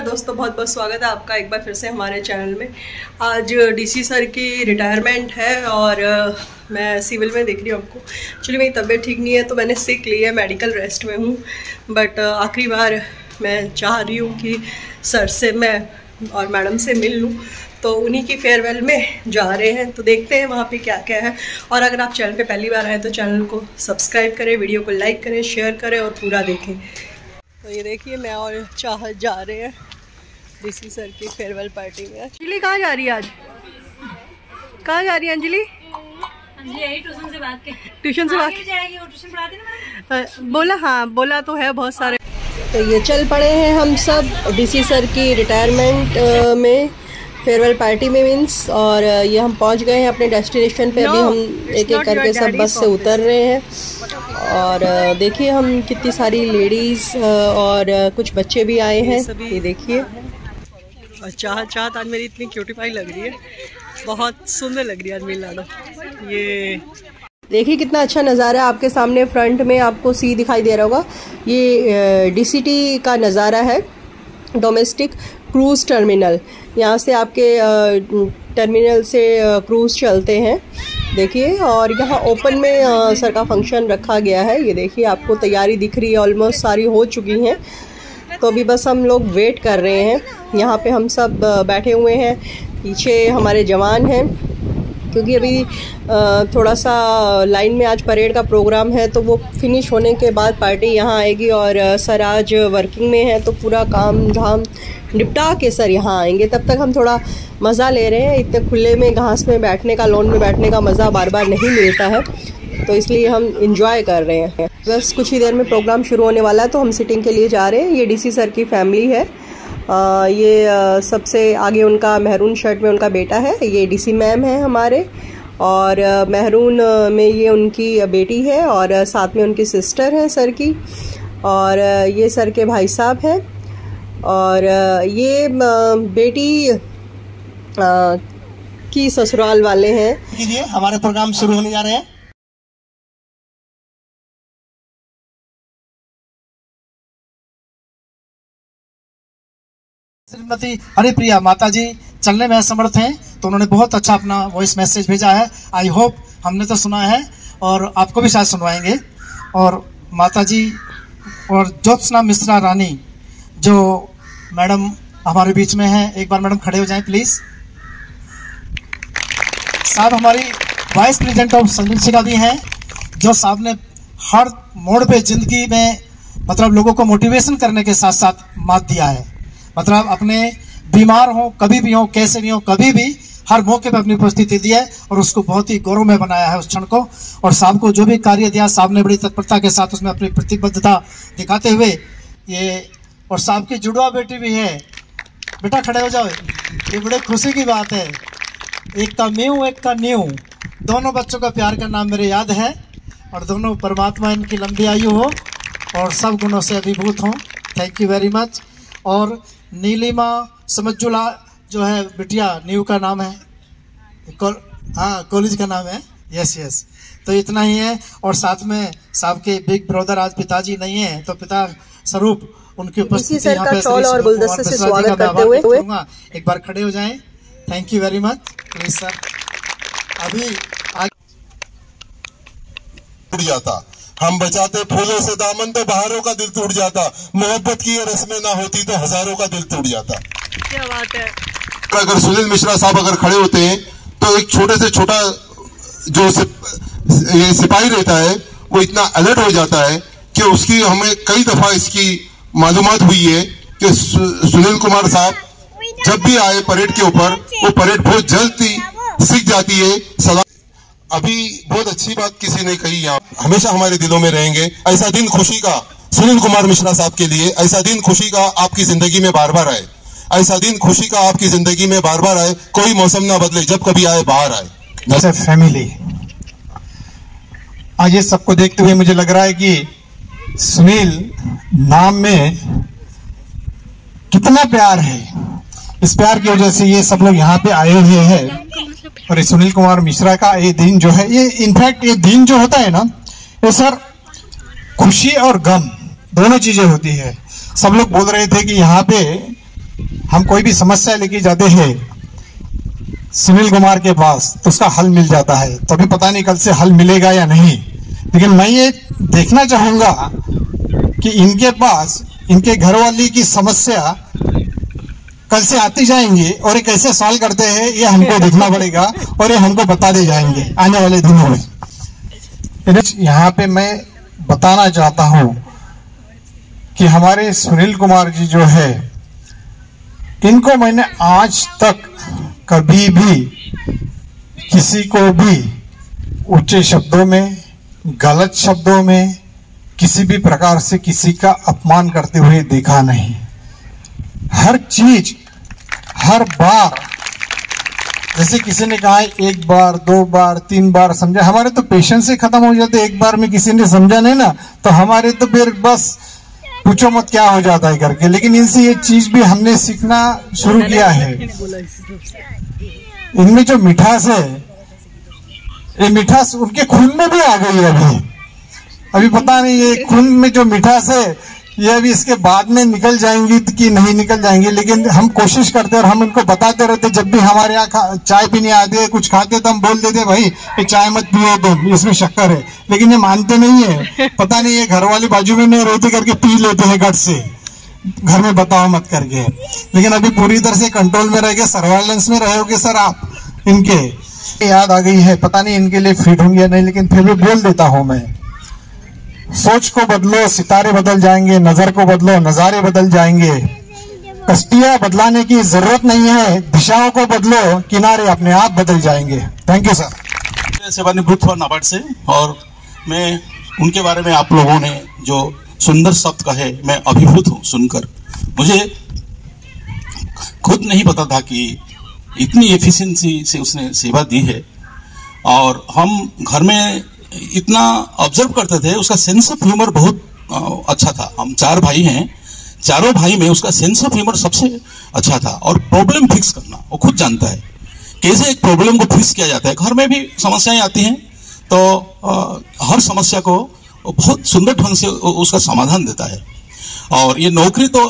दोस्तों, बहुत बहुत स्वागत है आपका एक बार फिर से हमारे चैनल में। आज डीसी सर की रिटायरमेंट है और मैं सिविल में देख रही हूँ आपको। एक्चुअली मेरी तबीयत ठीक नहीं है तो मैंने सिक ली है, मेडिकल रेस्ट में हूँ। बट आखिरी बार मैं चाह रही हूँ कि सर से मैं और मैडम से मिल लूँ, तो उन्हीं की फेयरवेल में जा रहे हैं। तो देखते हैं वहाँ पे क्या क्या है। और अगर आप चैनल पे पहली बार आए तो चैनल को सब्सक्राइब करें, वीडियो को लाइक करें, शेयर करें और पूरा देखें। तो ये देखिए मैं और चाहत जा रहे हैं डीसी सर की फेयरवेल पार्टी में। अंजलि कहाँ जा रही है आज? कहाँ जा रही है अंजलि? ट्यूशन से बात के ट्यूशन से बात जाएगी, वो ट्यूशन पढ़ाती ना। बोला, हाँ बोला तो है बहुत सारे। तो ये चल पड़े हैं हम सब डीसी सर की रिटायरमेंट में, फेयरवेल पार्टी में मीन्स। और ये हम पहुंच गए हैं अपने डेस्टिनेशन पे। अभी हम एक एक करके सब बस से उतर रहे हैं। और देखिए हम कितनी सारी लेडीज़ और कुछ बच्चे भी आए हैं, ये देखिए। और चाहत आज मेरी इतनी क्यूटीफाई लग रही है, बहुत सुंदर लग रही है आज मेरी लाडो। ये देखिए कितना अच्छा नज़ारा है आपके सामने। फ्रंट में आपको सी दिखाई दे रहा होगा, ये डीसीटी का नज़ारा है, डोमेस्टिक क्रूज़ टर्मिनल। यहाँ से आपके टर्मिनल से क्रूज़ चलते हैं, देखिए। और यहाँ ओपन में सर का फंक्शन रखा गया है। ये देखिए आपको तैयारी दिख रही है, ऑलमोस्ट सारी हो चुकी हैं। तो अभी बस हम लोग वेट कर रहे हैं। यहाँ पे हम सब बैठे हुए हैं, पीछे हमारे जवान हैं, क्योंकि अभी थोड़ा सा लाइन में आज परेड का प्रोग्राम है। तो वो फिनिश होने के बाद पार्टी यहाँ आएगी। और सर आज वर्किंग में है तो पूरा काम धाम निपटा के सर यहाँ आएंगे। तब तक हम थोड़ा मज़ा ले रहे हैं। इतने खुले में घास में बैठने का, लॉन में बैठने का मज़ा बार बार नहीं मिलता है, तो इसलिए हम इंजॉय कर रहे हैं। बस कुछ ही देर में प्रोग्राम शुरू होने वाला है, तो हम सिटिंग के लिए जा रहे हैं। ये डीसी सर की फैमिली है। ये सबसे आगे उनका महरून शर्ट में उनका बेटा है, ये डीसी मैम है हमारे। और महरून में ये उनकी बेटी है और साथ में उनकी सिस्टर है सर की। और ये सर के भाई साहब हैं। और ये बेटी की ससुराल वाले हैं। हमारे प्रोग्राम शुरू होने जा रहे हैं। श्रीमती हरिप्रिया माता जी चलने में असमर्थ हैं, तो उन्होंने बहुत अच्छा अपना वॉइस मैसेज भेजा है। आई होप, हमने तो सुना है और आपको भी शायद सुनवाएंगे। और माता जी और ज्योत्सना मिश्रा रानी जो मैडम हमारे बीच में हैं, एक बार मैडम खड़े हो जाएं प्लीज। साहब हमारी वाइस प्रेसिडेंट ऑफ संगीत शिक्षा भी हैं, जो साहब ने हर मोड़ पे जिंदगी में मतलब लोगों को मोटिवेशन करने के साथ साथ मात दिया है। मतलब अपने बीमार हो, कभी भी हो, कैसे भी हो, कभी भी हर मौके पे अपनी उपस्थिति दी है और उसको बहुत ही गौरव में बनाया है उस क्षण को। और साहब को जो भी कार्य दिया, साहब ने बड़ी तत्परता के साथ उसमें अपनी प्रतिबद्धता दिखाते हुए ये। और साहब की जुड़वा बेटी भी है। बेटा खड़े हो जाओ, ये बड़े खुशी की बात है। एक का म्यू, एक का न्यू, दोनों बच्चों का प्यार का नाम मेरे याद है। और दोनों परमात्मा इनकी लंबी आयु हो और सब गुणों से अभिभूत हों। Thank you very much. और नीलिमा समझुला जो है बिटिया, न्यू का नाम है, हाँ कॉलेज का नाम है। यस यस, तो इतना ही है। और साथ में साहब के बिग ब्रदर आज पिताजी नहीं है, तो पिता स्वरूप उनकी उपस्थिति यहाँ पे और गुलदस्ते से स्वागत करते हुए एक बार खड़े हो जाएं। Thank you very much please sir. अभी टूट जाता, हम बचाते फूलों से दामन तो बहारों का दिल टूट जाता। मोहब्बत की ये रस्में ना होती तो हजारों का दिल टूट जाता। क्या बात है। अगर सुनील मिश्रा साहब अगर खड़े होते हैं तो एक छोटे से छोटा जो ये सिपाही रहता है वो इतना अलर्ट हो जाता है कि उसकी हमें कई दफा इसकी मालूमात हुई है कि सुनील कुमार साहब जब भी आए परेड के ऊपर, वो परेड बहुत जल्द ही सीख जाती है। सलाह अभी बहुत अच्छी बात किसी ने कही, यहाँ हमेशा हमारे दिलों में रहेंगे। ऐसा दिन खुशी का सुनील कुमार मिश्रा साहब के लिए, ऐसा दिन खुशी का आपकी जिंदगी में बार बार आए, ऐसा दिन खुशी का आपकी जिंदगी में बार बार आए। कोई मौसम ना बदले, जब कभी आए बाहर आए। जैसे फैमिली आज ये सबको देखते हुए मुझे लग रहा है कि सुनील नाम में कितना प्यार है। इस प्यार की वजह से ये सब लोग यहाँ पे आए हुए हैं। और ये सुनील कुमार मिश्रा का ये दिन जो है, ये इनफैक्ट ये दिन जो होता है ना, ये सर खुशी और गम दोनों चीजें होती है। सब लोग बोल रहे थे कि यहाँ पे हम कोई भी समस्या लेके जाते हैं सुनील कुमार के पास तो उसका हल मिल जाता है। तो अभी पता नहीं कल से हल मिलेगा या नहीं, लेकिन मैं ये देखना चाहूंगा कि इनके पास इनके घरवाली की समस्या कल से आती जाएंगी और ये कैसे सॉल्व करते हैं ये हमको देखना पड़ेगा और ये हमको बताते जाएंगे आने वाले दिनों में। यहाँ पे मैं बताना चाहता हूं कि हमारे सुनील कुमार जी जो है, इनको मैंने आज तक कभी भी किसी को भी ऊंचे शब्दों में, गलत शब्दों में, किसी भी प्रकार से किसी का अपमान करते हुए देखा नहीं। हर चीज हर बार, जैसे किसी ने कहा एक बार, दो बार, तीन बार समझा, हमारे तो पेशेंस से खत्म हो जाते। एक बार में किसी ने समझा नहीं ना तो हमारे तो फिर बस पूछो मत क्या हो जाता है करके। लेकिन इनसे ये चीज भी हमने सीखना शुरू किया है। इनमें जो मिठास है, ये मिठास उनके खून में भी आ गई है। अभी पता नहीं ये खून में जो मिठास है ये अभी इसके बाद में निकल जाएंगी कि नहीं निकल जाएंगी, लेकिन हम कोशिश करते और हम इनको बताते रहते। जब भी हमारे यहाँ चाय पीने आते, कुछ खाते तो हम बोल देते भाई ये चाय मत पियो तुम, इसमें शक्कर है। लेकिन ये मानते नहीं है। पता नहीं ये घर वाली बाजू में नहीं रहते करके पी लेते हैं गट से, घर में बताओ मत करके। लेकिन अभी पूरी तरह से कंट्रोल में रह गए, सर्वाइलेंस में रहोगे सर आप। इनके याद आ गई है, पता नहीं इनके लिए फिट होंगे या नहीं, लेकिन फिर भी बोल देता हूं मैं। सोच को बदलो, सितारे बदल जाएंगे। नजर को बदलो, नजारे बदल जाएंगे। कश्तियां बदलाने की जरूरत नहीं है, दिशाओं को बदलो, किनारे अपने आप बदल जाएंगे। Thank you sir. सेवानिवृत्त हुआ नाबार्ड से, और मैं उनके बारे में आप लोगों ने जो सुंदर शब्द कहे, मैं अभिभूत हूँ सुनकर। मुझे खुद नहीं पता था कि इतनी एफिशिएंसी से उसने सेवा दी है। और हम घर में इतना ऑब्जर्व करते थे, उसका सेंस ऑफ ह्यूमर बहुत अच्छा था। हम 4 भाई हैं, चारों भाई में उसका सेंस ऑफ ह्यूमर सबसे अच्छा था। और प्रॉब्लम फिक्स करना वो खुद जानता है, कैसे एक प्रॉब्लम को फिक्स किया जाता है। घर में भी समस्याएं आती हैं तो हर समस्या को बहुत सुंदर ढंग से उसका समाधान देता है। और ये नौकरी तो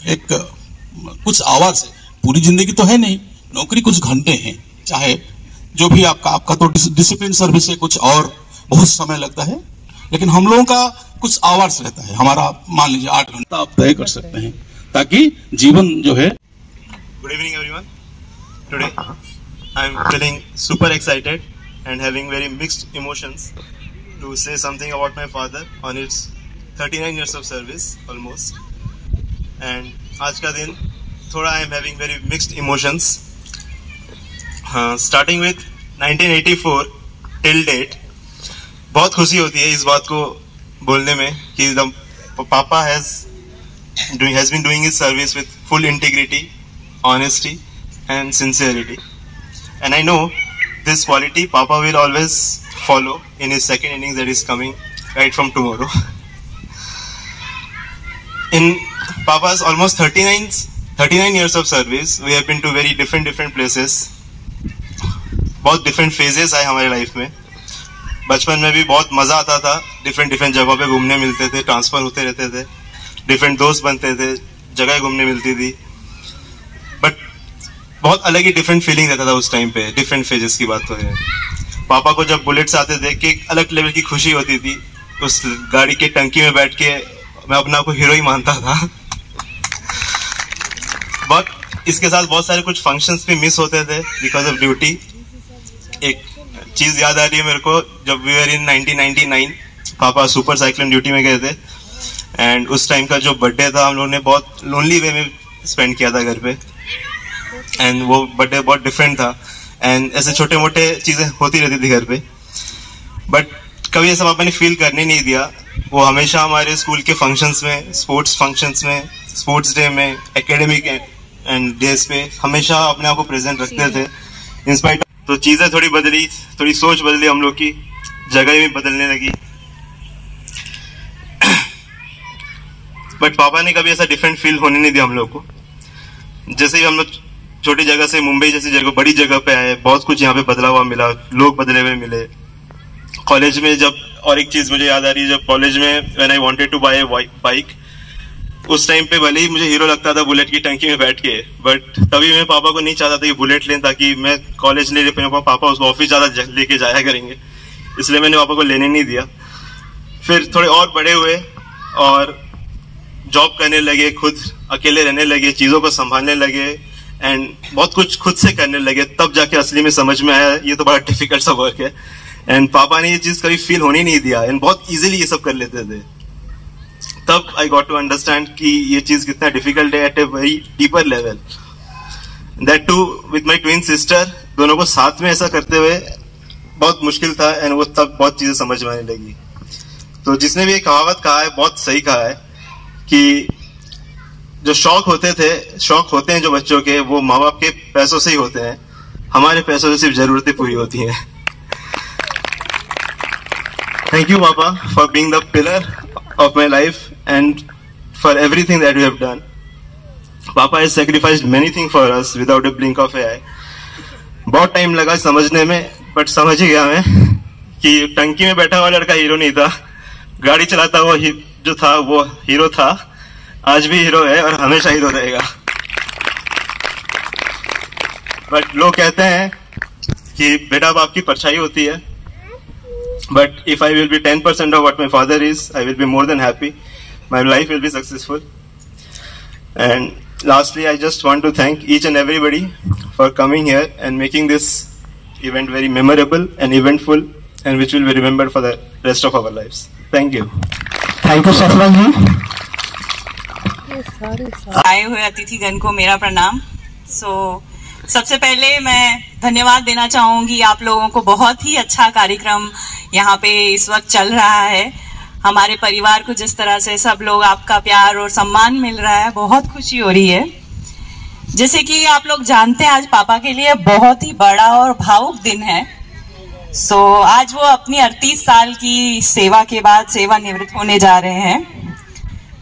एक कुछ आवर्स है, पूरी जिंदगी तो है नहीं। नौकरी कुछ घंटे हैं, चाहे जो भी आपका तो डिसिप्लिन सर्विस है, कुछ और बहुत समय लगता है, लेकिन हम लोगों का कुछ आवर्स रहता है। हमारा मान लीजिए 8 घंटा आप तय कर सकते हैं, ताकि जीवन जो है। Good evening everyone. Today I am feeling super excited and having very mixed emotions to say something about my father on its 39 years of service almost. And आज का दिन थोड़ा I am having very mixed emotions. Starting with 1984 till date, बहुत खुशी होती है इस बात को बोलने में कि पापा has been doing his service with full integrity, honesty and sincerity. And I know this quality Papa will always follow in his second innings that is coming right from tomorrow. In Papa's almost 39 years of service, we have been to very different places. बहुत different phases आए हमारे life में। बचपन में भी बहुत मजा आता था, different जगहों पे घूमने मिलते थे, ट्रांसफर होते रहते थे, different दोस्त बनते थे, जगह घूमने मिलती थी। बट बहुत अलग ही डिफरेंट फीलिंग रहता था उस टाइम पे। डिफरेंट फेजेस की बात तो है। पापा को जब बुलेट्स आते देख के एक अलग लेवल की खुशी होती थी। उस गाड़ी के टंकी में बैठ के मैं अपना को हीरो ही मानता था। बट इसके साथ बहुत सारे कुछ फंक्शंस भी मिस होते थे बिकॉज ऑफ ड्यूटी। एक चीज याद आ रही है मेरे को, जब वी वर इन 1999 पापा सुपर साइक्लोन ड्यूटी में गए थे, एंड उस टाइम का जो बर्थडे था हम लोगों ने बहुत लोनली वे में स्पेंड किया था घर पे। एंड वो बर्थडे बहुत डिफरेंट था, एंड ऐसे छोटे मोटे चीजें होती रहती थी घर पे, बट कभी ऐसा पापा ने फील करने नहीं दिया। वो हमेशा हमारे स्कूल के फंक्शंस में, स्पोर्ट्स फंक्शंस में, स्पोर्ट्स डे में, एकेडमिक एंड डेज पे हमेशा अपने आप को प्रेजेंट रखते थे इंस्पाइट। तो चीजें थोड़ी बदली, थोड़ी सोच बदली, हम लोग की जगह भी बदलने लगी। बट पापा ने कभी ऐसा डिफरेंट फील होने नहीं दिया हम लोग को। जैसे ही हम लोग छोटी जगह से मुंबई जैसी जगह, बड़ी जगह पे आए, बहुत कुछ यहाँ पे बदला हुआ मिला, लोग बदले हुए मिले। कॉलेज में जब, और एक चीज मुझे याद आ रही है, जब कॉलेज में when I wanted to buy bike, उस टाइम पे भले ही मुझे हीरो लगता था बुलेट की टंकी में बैठ के, बट तभी मैं पापा को नहीं चाहता था कि बुलेट लें ताकि मैं कॉलेज ले पाऊँ, पापा उसको ऑफिस ज्यादा लेके जाया करेंगे, इसलिए मैंने पापा को लेने नहीं दिया। फिर थोड़े और बड़े हुए और जॉब करने लगे, खुद अकेले रहने लगे, चीजों को संभालने लगे एंड बहुत कुछ खुद से करने लगे, तब जाके असली में समझ में आया ये तो बड़ा डिफिकल्ट सा वर्क है। एंड पापा ने ये चीज कभी फील होने नहीं दिया एंड बहुत इजीली ये सब कर लेते थे। तब आई गॉट टू अंडरस्टैंड कि ये चीज कितना डिफिकल्ट है at a very deeper level, that too with my twin sister. दोनों को साथ में ऐसा करते हुए बहुत मुश्किल था एंड वो तब बहुत चीजें समझ में आने लगी। तो जिसने भी ये कहावत कहा है बहुत सही कहा है कि जो शौक होते हैं जो बच्चों के, वो माँ बाप के पैसों से ही होते हैं, हमारे पैसों से सिर्फ जरूरतें पूरी होती हैं। थैंक यू पापा for being the pillar of my life and for everything that you have done. Papa has sacrificed many things for us without a blink of an eye. बहुत टाइम लगा समझने में, बट समझ ही गया मैं कि टंकी में बैठा हुआ लड़का हीरो नहीं था, गाड़ी चलाता हुआ जो था वो हीरो था, आज भी हीरो है और हमेशा हीरो रहेगा। बट लोग कहते हैं कि बेटा बाप की परछाई होती है, but if I will be 10% of what my father is, I will be more than happy. My life will be successful. And lastly, I just want to thank each and everybody for coming here and making this event very memorable and eventful, and which will be remembered for the rest of our lives. Thank you. Thank you, Safran ji. आए हुए अतिथिगण को मेरा प्रणाम। सबसे पहले मैं धन्यवाद देना चाहूंगी आप लोगों को, बहुत ही अच्छा कार्यक्रम यहाँ पे इस वक्त चल रहा है। हमारे परिवार को जिस तरह से सब लोग आपका प्यार और सम्मान मिल रहा है, बहुत खुशी हो रही है। जैसे कि आप लोग जानते हैं आज पापा के लिए बहुत ही बड़ा और भावुक दिन है। आज वो अपनी 38 साल की सेवा के बाद सेवानिवृत्त होने जा रहे हैं।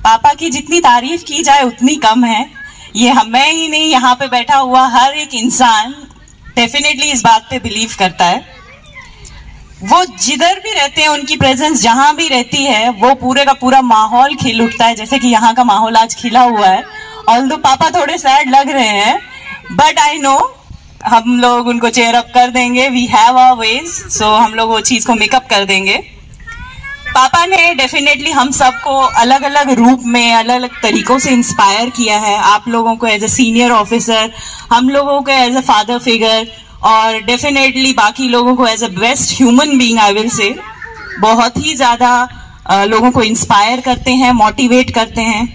पापा की जितनी तारीफ की जाए उतनी कम है। ये मैं ही नहीं, यहाँ पे बैठा हुआ हर एक इंसान डेफिनेटली इस बात पे बिलीव करता है। वो जिधर भी रहते हैं, उनकी प्रेजेंस जहां भी रहती है, वो पूरे का पूरा माहौल खिल उठता है, जैसे कि यहाँ का माहौल आज खिला हुआ है। ऑल्दो पापा थोड़े सैड लग रहे हैं, बट आई नो हम लोग उनको चेयर अप कर देंगे। वी हैव आवर वेज, सो हम लोग वो चीज को मेकअप कर देंगे। पापा ने डेफिनेटली हम सबको अलग अलग रूप में, अलग अलग तरीकों से इंस्पायर किया है। आप लोगों को एज ए सीनियर ऑफिसर, हम लोगों को एज ए फादर फिगर, और डेफिनेटली बाकी लोगों को as a best human being I will say बहुत ही ज्यादा लोगों को इंस्पायर करते हैं, मोटिवेट करते हैं।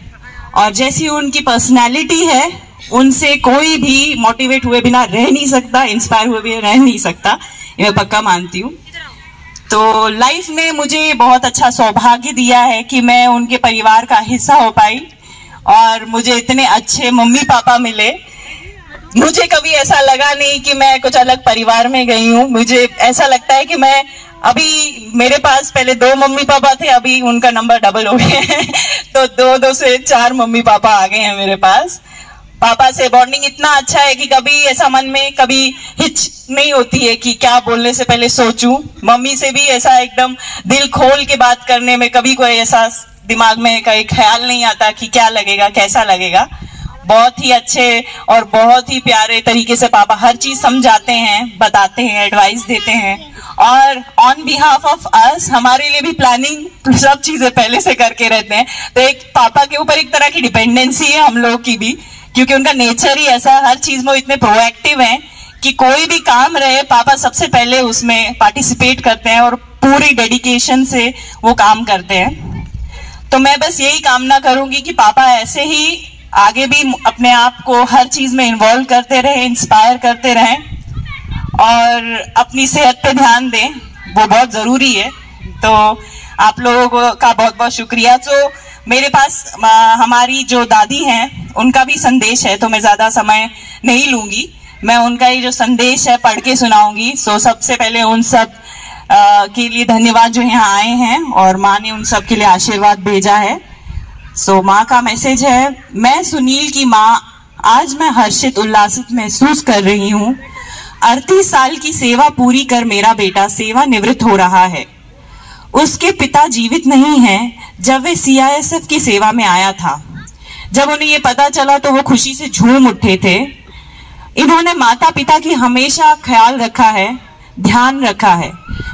और जैसी उनकी पर्सनैलिटी है, उनसे कोई भी मोटिवेट हुए बिना रह नहीं सकता, इंस्पायर हुए बिना रह नहीं सकता, ये मैं पक्का मानती हूँ। तो लाइफ में मुझे बहुत अच्छा सौभाग्य दिया है कि मैं उनके परिवार का हिस्सा हो पाई और मुझे इतने अच्छे मम्मी पापा मिले। मुझे कभी ऐसा लगा नहीं कि मैं कुछ अलग परिवार में गई हूँ। मुझे ऐसा लगता है कि मैं अभी, मेरे पास पहले 2 मम्मी पापा थे, अभी उनका नंबर डबल हो गया है तो 2 से 4 मम्मी पापा आ गए हैं मेरे पास। पापा से बॉन्डिंग इतना अच्छा है कि कभी ऐसा मन में कभी हिच नहीं होती है कि क्या बोलने से पहले सोचूं। मम्मी से भी ऐसा एकदम दिल खोल के बात करने में कभी कोई ऐसा दिमाग में कोई ख्याल नहीं आता कि क्या लगेगा, कैसा लगेगा। बहुत ही अच्छे और बहुत ही प्यारे तरीके से पापा हर चीज समझाते हैं, बताते हैं, एडवाइस देते हैं। और ऑन बिहाफ ऑफ अस, हमारे लिए भी प्लानिंग सब चीजें पहले से करके रहते हैं। तो एक पापा के ऊपर एक तरह की डिपेंडेंसी है हम लोग की भी, क्योंकि उनका नेचर ही ऐसा, हर चीज में इतने प्रोएक्टिव हैं कि कोई भी काम रहे पापा सबसे पहले उसमें पार्टिसिपेट करते हैं और पूरी डेडिकेशन से वो काम करते हैं। तो मैं बस यही कामना करूंगी कि पापा ऐसे ही आगे भी अपने आप को हर चीज में इन्वॉल्व करते रहे, इंस्पायर करते रहें और अपनी सेहत पे ध्यान दें, वो बहुत जरूरी है। तो आप लोगों का बहुत बहुत शुक्रिया। तो मेरे पास हमारी जो दादी हैं उनका भी संदेश है, तो मैं ज्यादा समय नहीं लूंगी। मैं उनका ये जो संदेश है पढ़ के सुनाऊंगी। सबसे पहले उन सब के लिए धन्यवाद जो यहाँ आए हैं और माँ ने उन सब के लिए आशीर्वाद भेजा है। माँ का मैसेज है, मैं सुनील की माँ, आज मैं हर्षित उल्लासित महसूस कर रही हूँ। 38 साल की सेवा पूरी कर मेरा बेटा सेवानिवृत्त हो रहा है। उसके पिता जीवित नहीं हैं जब वे CISF की सेवा में आया था। जब उन्हें ये पता चला तो वो खुशी से झूम उठे थे। इन्होंने माता पिता की हमेशा ख्याल रखा है, ध्यान रखा है।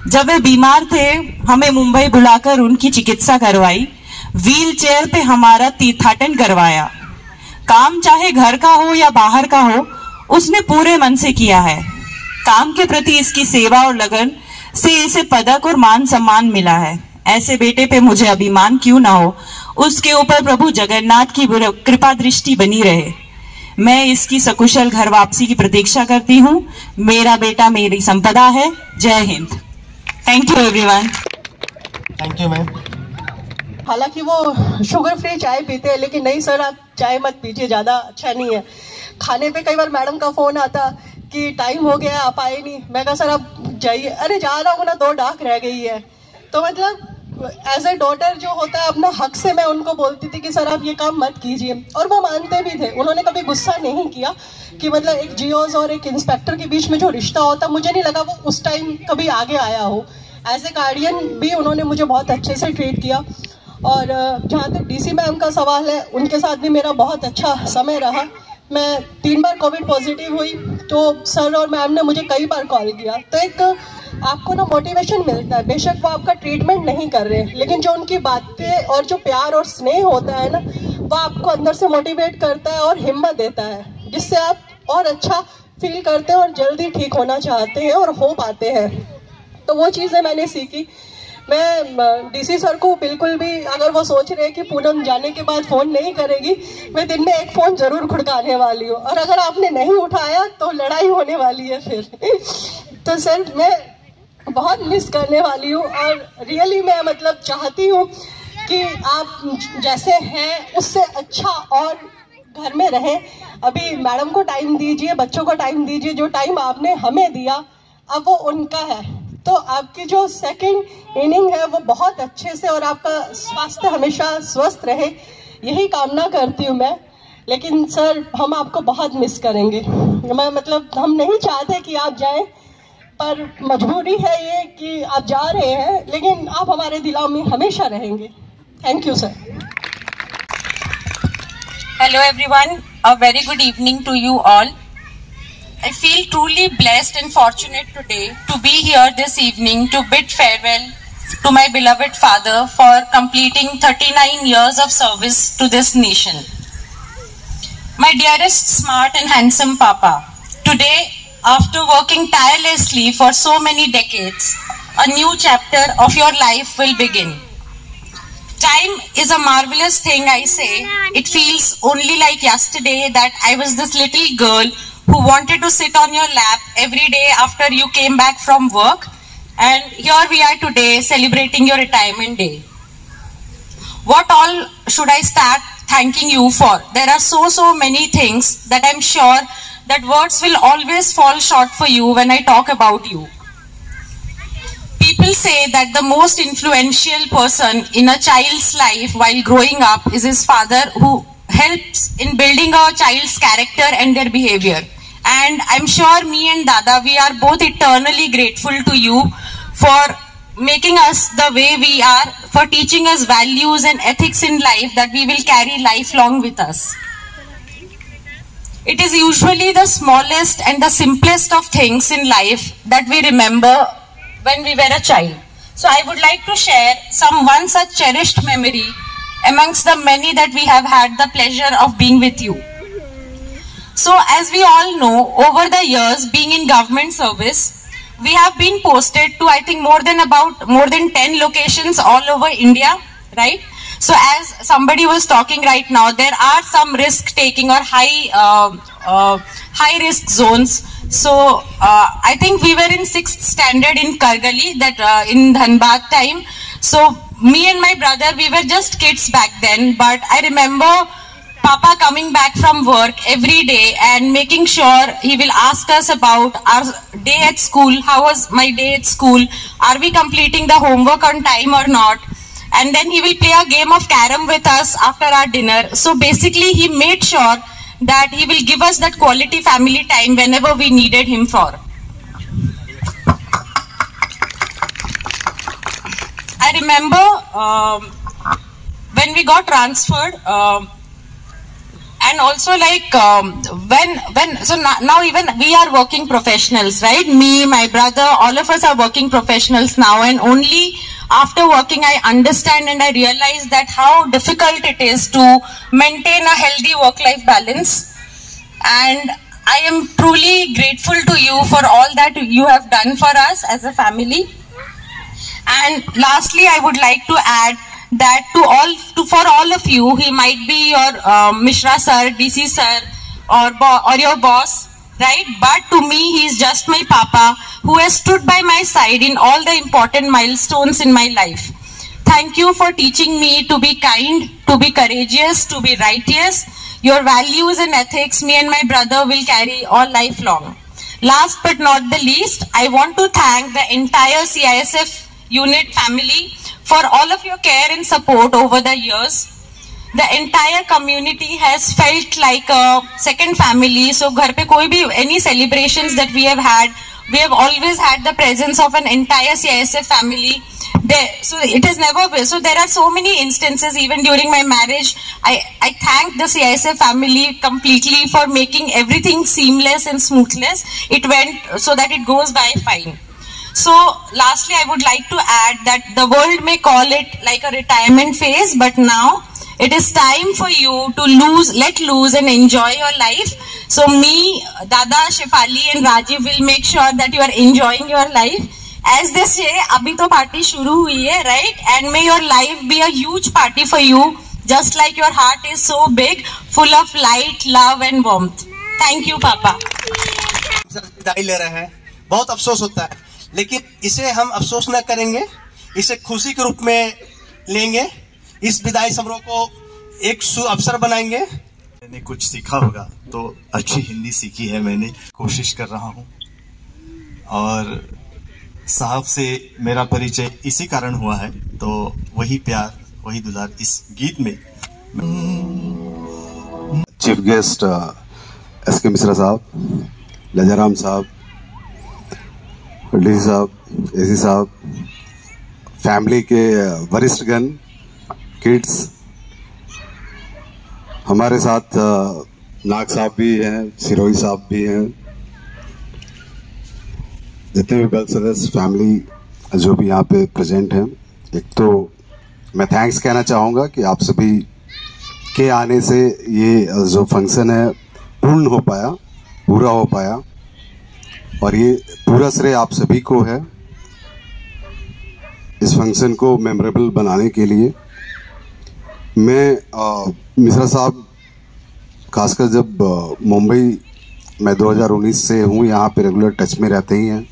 जब वे बीमार थे हमें मुंबई बुलाकर उनकी चिकित्सा करवाई, व्हील चेयर पे हमारा तीर्थाटन करवाया। काम चाहे घर का हो या बाहर का हो, उसने पूरे मन से किया है। काम के प्रति इसकी सेवा और लगन से इसे पदक और मान सम्मान मिला है। ऐसे बेटे पे मुझे अभिमान क्यों ना हो, उसके ऊपर प्रभु जगन्नाथ की कृपा दृष्टि बनी रहे। मैं इसकी सकुशल घर वापसी की प्रतीक्षा करती हूँ। मेरा बेटा मेरी संपदा है। जय हिंद। Thank you everyone. Thank you ma'am. हालांकि वो शुगर फ्री चाय पीते हैं, लेकिन नहीं सर आप चाय मत पीजिए, ज़्यादा अच्छा नहीं है। खाने पे कई बार मैडम का फ़ोन आता कि टाइम हो गया आप आए नहीं। मैं कहा सर आप जाइए। अरे जा रहा हूँ ना, 2 डाक रह गई है। तो मतलब एज ए डॉटर जो होता है अपना हक से मैं उनको बोलती थी कि सर आप ये काम मत कीजिए, और वो मानते भी थे। उन्होंने कभी गुस्सा नहीं किया कि मतलब एक जीओज और एक इंस्पेक्टर के बीच में जो रिश्ता होता, मुझे नहीं लगा वो उस टाइम कभी आगे आया हो। एज ए गार्डियन भी उन्होंने मुझे बहुत अच्छे से ट्रीट किया। और जहाँ तक डीसी मैम का सवाल है, उनके साथ भी मेरा बहुत अच्छा समय रहा। मैं 3 बार कोविड पॉजिटिव हुई तो सर और मैम ने मुझे कई बार कॉल किया। तो एक आपको ना मोटिवेशन मिलता है। बेशक वो आपका ट्रीटमेंट नहीं कर रहे, लेकिन जो उनकी बातें और जो प्यार और स्नेह होता है ना, वो आपको अंदर से मोटिवेट करता है और हिम्मत देता है, जिससे आप और अच्छा फील करते हैं और जल्दी ठीक होना चाहते हैं और हो पाते हैं। तो वो चीज़ें मैंने सीखी। मैं डीसी सर को बिल्कुल भी, अगर वो सोच रहे हैं कि पूनम जाने के बाद फ़ोन नहीं करेगी, मैं दिन में 1 फ़ोन ज़रूर खुड़काने वाली हूँ, और अगर आपने नहीं उठाया तो लड़ाई होने वाली है फिर। तो सर मैं बहुत मिस करने वाली हूँ, और रियली मैं मतलब चाहती हूँ कि आप जैसे हैं उससे अच्छा और घर में रहें। अभी मैडम को टाइम दीजिए, बच्चों को टाइम दीजिए। जो टाइम आपने हमें दिया अब वो उनका है। तो आपकी जो सेकंड इनिंग है वो बहुत अच्छे से, और आपका स्वास्थ्य हमेशा स्वस्थ रहे, यही कामना करती हूँ मैं। लेकिन सर हम आपको बहुत मिस करेंगे। मैं मतलब हम नहीं चाहते कि आप जाएं, पर मजबूरी है ये कि आप जा रहे हैं, लेकिन आप हमारे दिलों में हमेशा रहेंगे। Thank you sir. Hello everyone, a very good evening to you all. I feel truly blessed and fortunate today to be here this evening to bid farewell to my beloved father for completing 39 years of service to this nation. My dearest, smart and handsome Papa, today after working tirelessly for so many decades, a new chapter of your life will begin. Time is a marvelous thing, I say. It feels only like yesterday that I was this little girl who wanted to sit on your lap every day after you came back from work, and here we are today celebrating your retirement day. What all should I start thanking you for? There are so many things that I'm sure that words will always fall short for you when I talk about you. People say that the most influential person in a child's life while growing up is his father, who helps in building a child's character and their behavior. And I'm sure me and Dada, we are both eternally grateful to you for making us the way we are, for teaching us values and ethics in life that we will carry lifelong with us. It is usually the smallest and the simplest of things in life that we remember when we were a child. So I would like to share one such cherished memory amongst the many that we have had the pleasure of being with you. So as we all know, over the years being in government service, we have been posted to I think more than 10 locations all over India, right? So as somebody was talking right now, there are some risk taking or high risk zones. So I think we were in 6th standard in Kargali, that in Dhanbad time. So me and my brother, we were just kids back then, but I remember Papa coming back from work every day and making sure he will ask us about our day at school. How was my day at school? Are we completing the homework on time or not? And then he will play a game of carom with us after our dinner. So basically he made sure that he will give us that quality family time whenever we needed him for. I remember when we got transferred, And also like so now even we are working professionals, right? Me, my brother, all of us are working professionals now, and only after working I understand and I realize that how difficult it is to maintain a healthy work-life balance. And I am truly grateful to you for all that you have done for us as a family. And lastly, I would like to add that for all of you, he might be your Mishra sir, DC sir, or your boss, right? But to me, he is just my papa who has stood by my side in all the important milestones in my life. Thank you for teaching me to be kind, to be courageous, to be righteous. Your values and ethics, me and my brother will carry all life long. Last but not the least, I want to thank the entire CISF unit family for all of your care and support over the years. The entire community has felt like a second family. So घर पे कोई भी any celebrations that we have had, we have always had the presence of an entire CISF family. So it has never been. So there are so many instances, even during my marriage, I thank the CISF family completely for making everything seamless and smoothless. It went so that it goes by fine. So lastly, I would like to add that the world may call it like a retirement phase, but now it is time for you to let loose and enjoy your life. So me, Dada, Shefali and Rajiv will make sure that you are enjoying your life. As they say, abhi to party shuru hui hai, right? And may your life be a huge party for you, just like your heart is so big, full of light, love and warmth. Thank you, Papa. विदाई ले रहे हैं, बहुत अफसोस होता है, लेकिन इसे हम अफसोस न करेंगे, इसे खुशी के रूप में लेंगे। इस विदाई समारोह को एक अवसर बनाएंगे। मैंने कुछ सीखा होगा तो अच्छी हिंदी सीखी है, मैंने कोशिश कर रहा हूँ। और साहब से मेरा परिचय इसी कारण हुआ है, तो वही प्यार, वही दुलार इस गीत में। चीफ गेस्ट एसके मिश्रा साहब, लजाराम साहब, डीसी साहब, एसी साहब, फैमिली के वरिष्ठगण, किड्स, हमारे साथ नाग साहब भी हैं, सिरोही साहब भी हैं, जितने भी वेल सदस्य फैमिली जो भी यहाँ पे प्रेजेंट हैं। एक तो मैं थैंक्स कहना चाहूँगा कि आप सभी के आने से ये जो फंक्शन है पूर्ण हो पाया, पूरा हो पाया, और ये पूरा श्रेय आप सभी को है इस फंक्शन को मेमोरेबल बनाने के लिए। मैं मिश्रा साहब खासकर जब मुंबई मैं 2019 से हूँ, यहाँ पे रेगुलर टच में रहते ही हैं।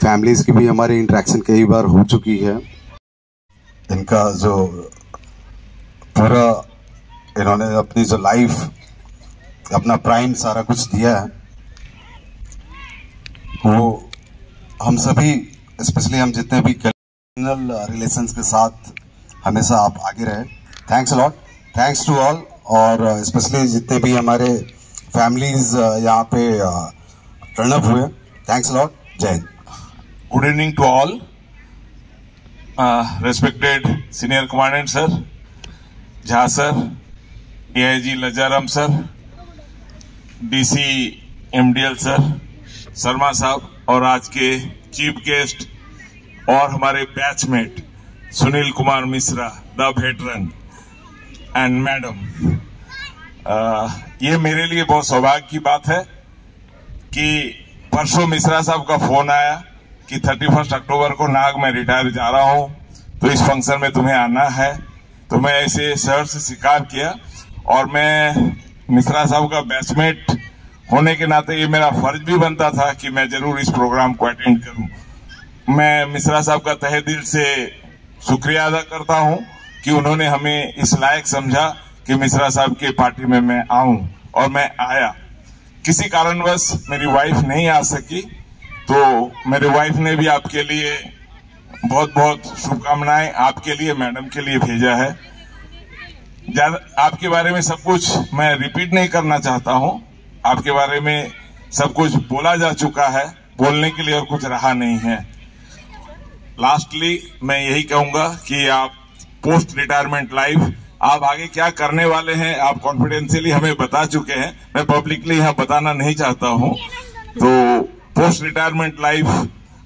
फैमिलीज़ की भी हमारी इंटरेक्शन कई बार हो चुकी है। इनका जो पूरा इन्होंने अपनी जो लाइफ, अपना प्राइम सारा कुछ दिया है, वो हम सभी, स्पेशली हम जितने भी कल्चरल रिलेशंस के साथ हमेशा आप आगे रहे। Thanks a lot, thanks to all, और स्पेशली जितने भी हमारे फैमिलीज यहाँ पे टर्न अप हुए, थैंक्स अलॉट। जय हिंद। Good evening to all. Respected Senior Commandant Sir, Jha Sir, AIG Lajaram Sir, DC MDL Sir, Sharma साहब, और आज के चीफ गेस्ट और हमारे batchmate Sunil Kumar Mishra the veteran and madam. ये मेरे लिए बहुत सौभाग्य की बात है कि परसों मिश्रा साहब का फोन आया कि 31 अक्टूबर को नाग में रिटायर जा रहा हूं, तो इस फंक्शन में तुम्हें आना है। तो मैं ऐसे सर से स्वीकार किया, और मैं मिश्रा साहब का बैचमेट होने के नाते ये मेरा फर्ज भी बनता था कि मैं जरूर इस प्रोग्राम को अटेंड करूं। मैं मिश्रा साहब का तहे दिल से शुक्रिया अदा करता हूं कि उन्होंने हमें इस लायक समझा कि मिश्रा साहब के पार्टी में मैं आऊं, और मैं आया। किसी कारणवश मेरी वाइफ नहीं आ सकी, तो मेरे वाइफ ने भी आपके लिए बहुत बहुत शुभकामनाएं आपके लिए, मैडम के लिए भेजा है। आपके बारे में सब कुछ मैं रिपीट नहीं करना चाहता हूं, आपके बारे में सब कुछ बोला जा चुका है, बोलने के लिए और कुछ रहा नहीं है। लास्टली मैं यही कहूंगा कि आप पोस्ट रिटायरमेंट लाइफ आप आगे क्या करने वाले हैं आप कॉन्फिडेंशियली हमें बता चुके हैं, मैं पब्लिकली यहाँ बताना नहीं चाहता हूँ। तो पोस्ट रिटायरमेंट लाइफ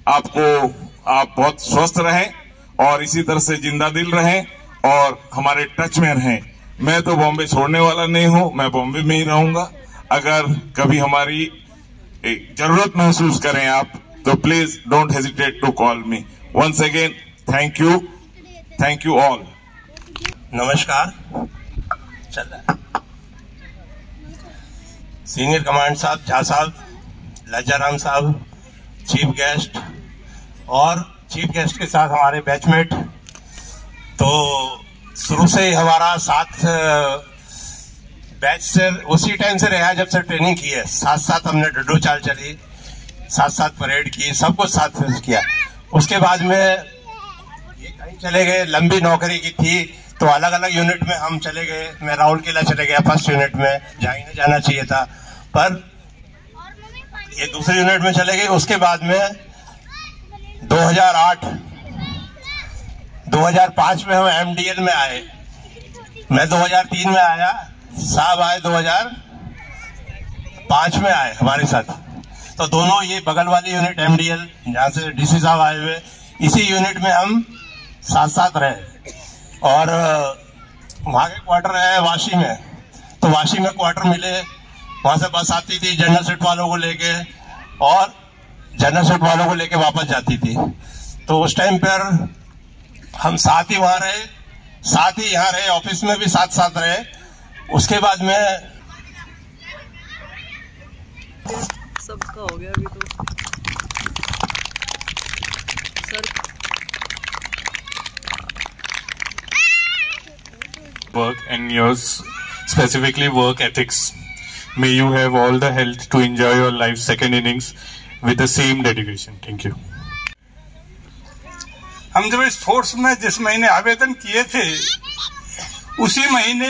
आप बहुत स्वस्थ रहें और इसी तरह से जिंदा दिल रहें और हमारे टच में रहें। मैं तो बॉम्बे छोड़ने वाला नहीं हूँ, मैं बॉम्बे में ही रहूंगा। अगर कभी हमारी जरूरत महसूस करें आप तो please don't hesitate to call me. Once again thank you all. नमस्कार। चल रहा है। सीनियर कमांड साहब, झा साहब, लज्जाराम साहब, चीफ गेस्ट और चीफ गेस्ट के साथ हमारे बैचमेट, तो शुरू से ही हमारा साथ बैच से उसी टाइम से रहा जब से ट्रेनिंग की है। साथ साथ हमने डड्डू चाल चली, साथ साथ परेड की, सब कुछ साथ किया। उसके बाद में ये कहीं चले गए, लंबी नौकरी की थी तो अलग अलग यूनिट में हम चले गए। मैं राहुल किला चले गया फर्स्ट यूनिट में, जहाँ इन्हें जाना चाहिए था, पर ये दूसरे यूनिट में चले गए। उसके बाद में 2005 में हम MDL में आए, मैं 2003 में आया, साहब आए 2005 में आए हमारे साथ। तो दोनों ये बगल वाली यूनिट MDL जहाँ से DC साहब आए हुए, इसी यूनिट में हम साथ साथ रहे। और वहाँ के क्वार्टर है वाशी में, तो वाशी में क्वार्टर मिले, वहाँ से बस आती थी जनरल सेट वालों को लेके और जनरल सेट वालों को लेके वापस जाती थी। तो उस टाइम पर हम साथ ही वहाँ रहे, साथ ही यहाँ रहे, ऑफिस में भी साथ साथ रहे। उसके बाद में सबका हो गया अभी तो sir. Work and yours, specifically work ethics. May you have all the health to enjoy your life's second innings with the same dedication. Thank you. हम जब इस फोर्स में जिस महीने आवेदन किए थे उसी महीने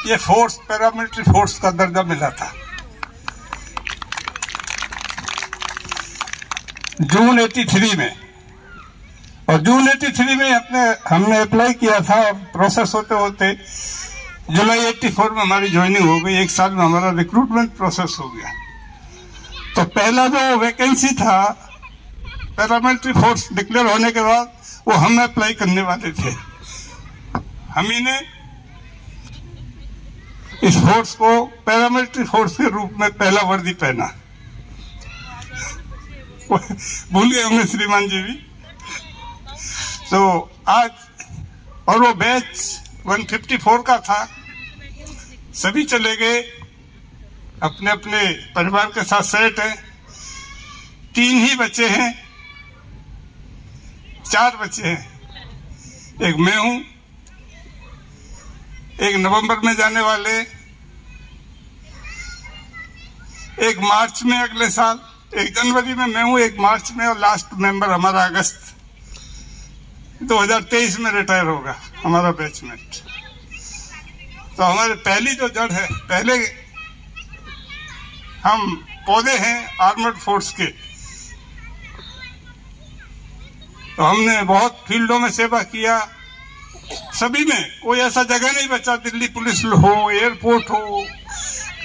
ये फोर्स पैरामिलिट्री फोर्स का दर्जा मिला था। जून 83 में, और जून 83 में हमने अप्लाई किया था। प्रोसेस होते होते जुलाई 84 में हमारी ज्वाइनिंग हो गई। 1 साल में हमारा रिक्रूटमेंट प्रोसेस हो गया। तो पहला जो वैकेंसी था पैरामिलिट्री फोर्स डिक्लेयर होने के बाद वो हम अप्लाई करने वाले थे। हम ही ने इस फोर्स को पैरामिलिट्री फोर्स के रूप में पहला वर्दी पहना। भूल गए होंगे श्रीमान जी भी। तो आज, और वो बैच 154 का था, सभी चले गए अपने अपने परिवार के साथ सेट हैं। 3 ही बच्चे हैं, 4 बच्चे हैं। एक मैं हूं, एक नवंबर में जाने वाले, एक मार्च में अगले साल, एक जनवरी में मैं हूं, एक मार्च में, और लास्ट मेंबर हमारा अगस्त 2023 में रिटायर होगा हमारा बैचमेट। तो हमारे पहली जो जड़ है, पहले हम पौधे हैं आर्मर्ड फोर्स के। तो हमने बहुत फील्डों में सेवा किया, सभी में कोई ऐसा जगह नहीं बचा, दिल्ली पुलिस हो, एयरपोर्ट हो,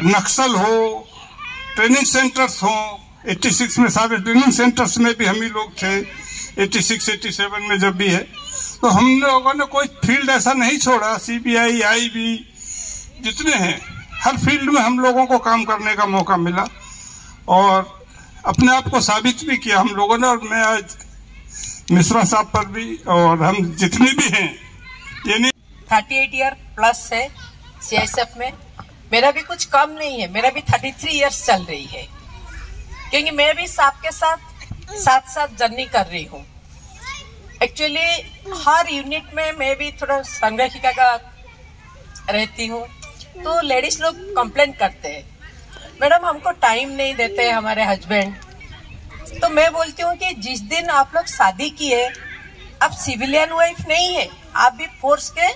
नक्सल हो, ट्रेनिंग सेंटर्स हो। 86 में सारे ट्रेनिंग सेंटर्स में भी हम ही लोग थे, 86-87 में जब भी है। तो हम लोगों ने कोई फील्ड ऐसा नहीं छोड़ा। CBI, IB जितने हैं, हर फील्ड में हम लोगों को काम करने का मौका मिला और अपने आप को साबित भी किया हम लोगों ने। और मैं आज मिश्रा साहब पर भी, और हम जितने भी हैं, ये नहीं 38 ईयर प्लस है CSF में। मेरा भी कुछ कम नहीं है, मेरा भी 33 इयर्स चल रही है, क्योंकि मैं भी सबके साथ साथ जर्नी कर रही हूँ। एक्चुअली हर यूनिट में मैं भी थोड़ा संरक्षिका का रहती हूँ। तो लेडीज लोग कंप्लेन करते हैं, मैडम हमको टाइम नहीं देते हमारे हस्बैंड। तो मैं बोलती हूँ कि जिस दिन आप लोग शादी किए, आप सिविलियन वाइफ नहीं है, आप भी फोर्स के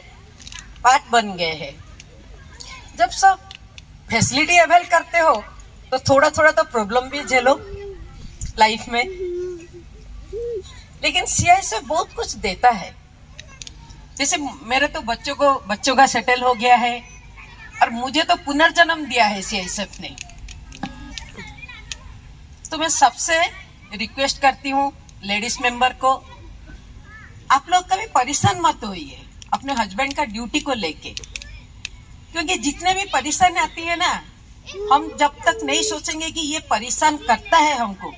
पार्ट बन गए हैं। जब सब फैसिलिटी अवेल करते हो तो थोड़ा थोड़ा तो प्रॉब्लम भी झेलो लाइफ में। लेकिन CSF बहुत कुछ देता है। जैसे मेरे तो बच्चों का सेटल हो गया है और मुझे तो पुनर्जन्म दिया है सीआईएसएफ ने। तो मैं सबसे रिक्वेस्ट करती हूँ लेडीज मेंबर को, आप लोग कभी परेशान मत होइए अपने हस्बैंड का ड्यूटी को लेके, क्योंकि जितने भी परेशानी आती है ना, हम जब तक नहीं सोचेंगे कि ये परेशान करता है हमको,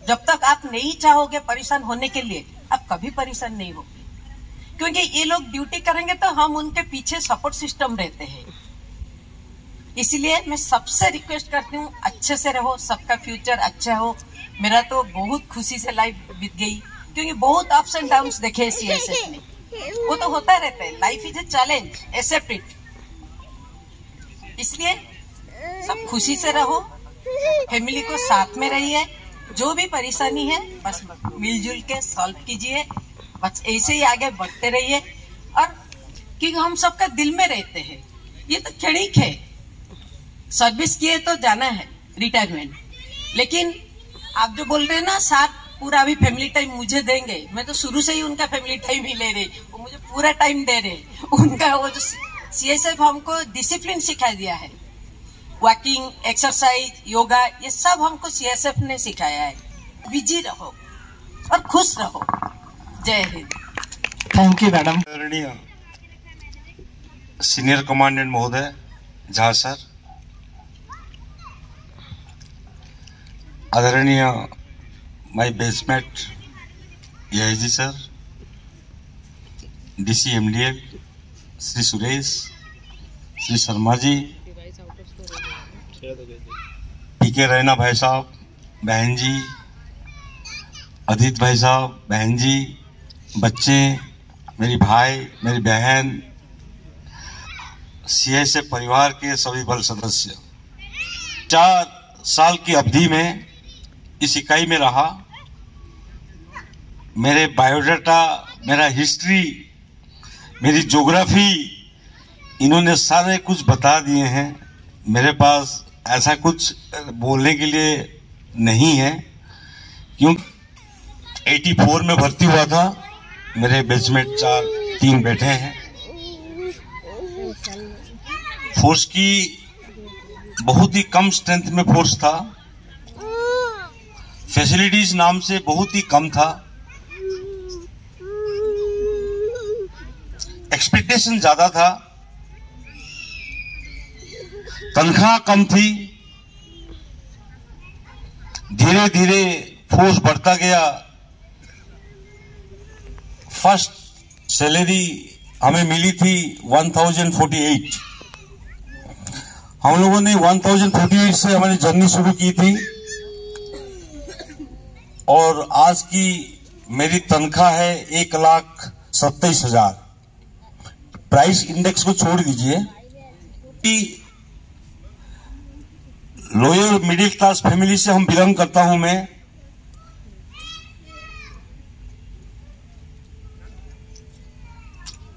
जब तक आप नहीं चाहोगे परेशान होने के लिए, आप कभी परेशान नहीं होगे। क्योंकि ये लोग ड्यूटी करेंगे तो हम उनके पीछे सपोर्ट सिस्टम रहते हैं। इसलिए मैं सबसे रिक्वेस्ट करती हूँ, अच्छे से रहो, सबका फ्यूचर अच्छा हो। मेरा तो बहुत खुशी से लाइफ बीत गई, क्योंकि बहुत अप्स एंड डाउन्स देखे सीआईएसएफ में। वो तो होता रहता है, life is a challenge, accept it. इसलिए सब खुशी से रहो, फैमिली को साथ में रहिए, जो भी परेशानी है बस मिलजुल के सॉल्व कीजिए, बस ऐसे ही आगे बढ़ते रहिए। और क्योंकि हम सबका दिल में रहते हैं, ये तो क्षणिक है, सर्विस किए तो जाना है रिटायरमेंट, लेकिन आप जो बोल रहे हैं ना साथ पूरा भी फैमिली टाइम मुझे देंगे, मैं तो शुरू से ही उनका फैमिली टाइम ही ले रही, वो मुझे पूरा टाइम दे रहे। उनका वो जो सीआईएसएफ हमको डिसिप्लिन सिखा दिया है, वॉकिंग, एक्सरसाइज, योगा, ये सब हमको सीआईएसएफ ने सिखाया है। बिजी रहो और खुश रहो। जय हिंद। Thank you madam. आदरणीय सीनियर कमांडेंट महोदय झा सर, आदरणीय माय बेसमेट AIG sir, DC MDL Shri Suresh, Shri Sharma ji, PK Raina भाई साहब, बहन जी, अदित भाई साहब, बहन जी, बच्चे, मेरी भाई, मेरी बहन, सीआईएसएफ परिवार के सभी बल सदस्य, 4 साल की अवधि में इस इकाई में रहा। मेरे बायोडाटा, मेरा हिस्ट्री, मेरी ज्योग्राफी, इन्होंने सारे कुछ बता दिए हैं। मेरे पास ऐसा कुछ बोलने के लिए नहीं है, क्योंकि 84 में भर्ती हुआ था, मेरे बेचमेट 3 बेटे हैं। फोर्स की बहुत ही कम स्ट्रेंथ में फोर्स था, फैसिलिटीज नाम से बहुत ही कम था, एक्सपेक्टेशन ज्यादा था, तनख्वाह कम थी। धीरे धीरे फोर्स बढ़ता गया। फर्स्ट सैलरी हमें मिली थी 1048। हम लोगों ने 1048 से हमारी जर्नी शुरू की थी, और आज की मेरी तनख्वाह है 1,27,000। प्राइस इंडेक्स को छोड़ दीजिए कि लोअर मिडिल क्लास फैमिली से हम बिलोंग करता हूं मैं।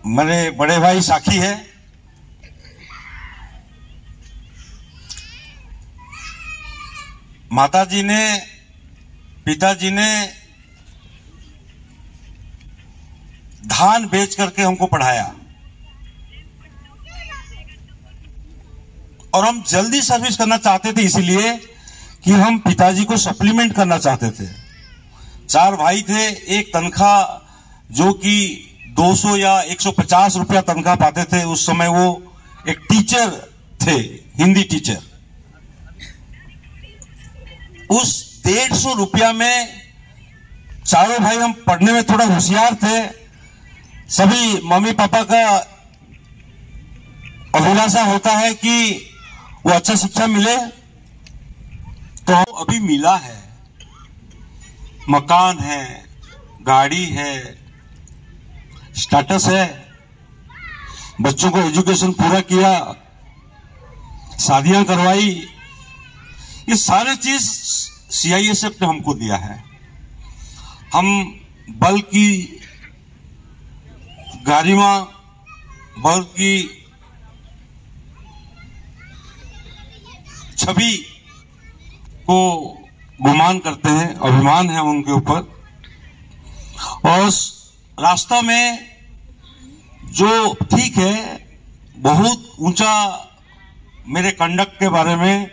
मेरे बड़े भाई साखी है, माताजी ने, पिताजी ने धान बेच करके हमको पढ़ाया, और हम जल्दी सर्विस करना चाहते थे, इसलिए कि हम पिताजी को सप्लीमेंट करना चाहते थे। 4 भाई थे, एक तनख्वाह जो कि 200 या 150 रुपया तनख्वाह पाते थे। उस समय वो एक टीचर थे, हिंदी टीचर। उस 150 रुपया में चारों भाई हम पढ़ने में थोड़ा होशियार थे। सभी मम्मी पापा का अभिलाषा होता है कि वो अच्छा शिक्षा मिले, तो अभी मिला है। मकान है, गाड़ी है, स्टेटस है, बच्चों को एजुकेशन पूरा किया, शादियां करवाई, ये सारे चीज सीआईएसएफ ने हमको दिया है। हम बल की गरिमा, बल की छवि को गुमान करते हैं, अभिमान है उनके ऊपर। और रास्ता में जो ठीक है, बहुत ऊंचा मेरे कंडक्ट के बारे में,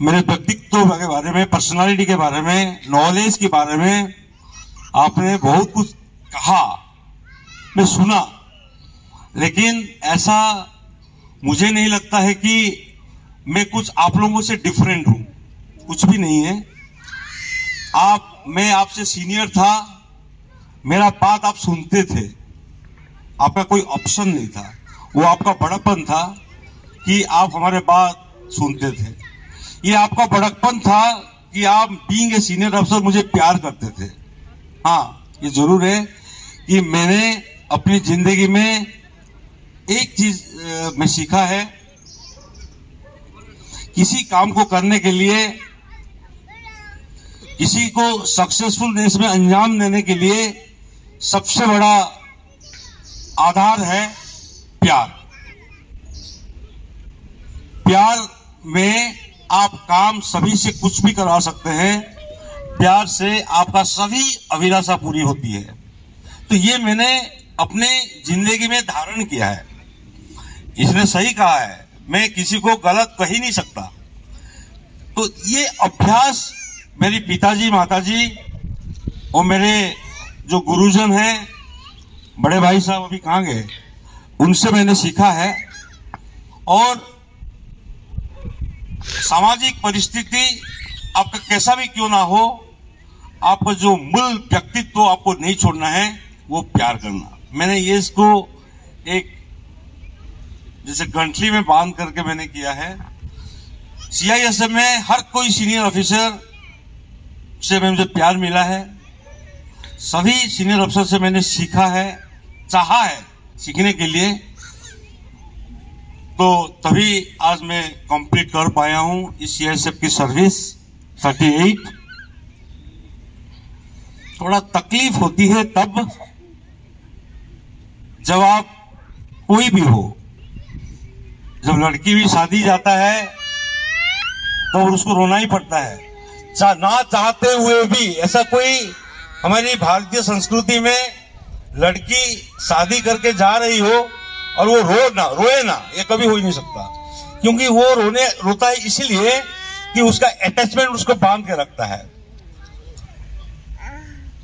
मेरे व्यक्तित्व के बारे में, पर्सनालिटी के बारे में, नॉलेज के बारे में आपने बहुत कुछ कहा, मैं सुना, लेकिन ऐसा मुझे नहीं लगता है कि मैं कुछ आप लोगों से डिफरेंट हूं, कुछ भी नहीं है। मैं आपसे सीनियर था, मेरा बात आप सुनते थे, आपका कोई ऑप्शन नहीं था, वो आपका बड़प्पन था कि आप हमारे बात सुनते थे। ये आपका बड़प्पन था कि आप बीइंग ए सीनियर अफसर मुझे प्यार करते थे। हाँ, ये जरूर है कि मैंने अपनी जिंदगी में एक चीज में सीखा है, किसी काम को करने के लिए, किसी को सक्सेसफुलनेस में अंजाम देने के लिए सबसे बड़ा आधार है प्यार। प्यार में आप काम सभी से कुछ भी करा सकते हैं, प्यार से आपका सभी अभिलाषा पूरी होती है। तो ये मैंने अपने जिंदगी में धारण किया है। इसने सही कहा है, मैं किसी को गलत कह ही नहीं सकता। तो ये अभ्यास मेरी पिताजी, माताजी और मेरे जो गुरुजन हैं, बड़े भाई साहब अभी कहाँ गए, उनसे मैंने सीखा है। और सामाजिक परिस्थिति आपका कैसा भी क्यों ना हो, आपका जो मूल व्यक्तित्व आपको नहीं छोड़ना है, वो प्यार करना। मैंने ये इसको एक जैसे गंठली में बांध करके मैंने किया है। CISF में हर कोई सीनियर ऑफिसर से मुझे प्यार मिला है, सभी सीनियर अफसर से मैंने सीखा है, चाहा है सीखने के लिए, तो तभी आज मैं कंप्लीट कर पाया हूं इस CISF की सर्विस 38। थोड़ा तकलीफ होती है तब जब आप कोई भी हो, जब लड़की भी शादी जाता है तो उसको रोना ही पड़ता है, ना चाहते हुए भी। ऐसा कोई हमारी भारतीय संस्कृति में लड़की शादी करके जा रही हो और वो रोए ना, ये कभी हो ही नहीं सकता, क्योंकि वो रोता है इसीलिए कि उसका अटैचमेंट उसको बांध के रखता है।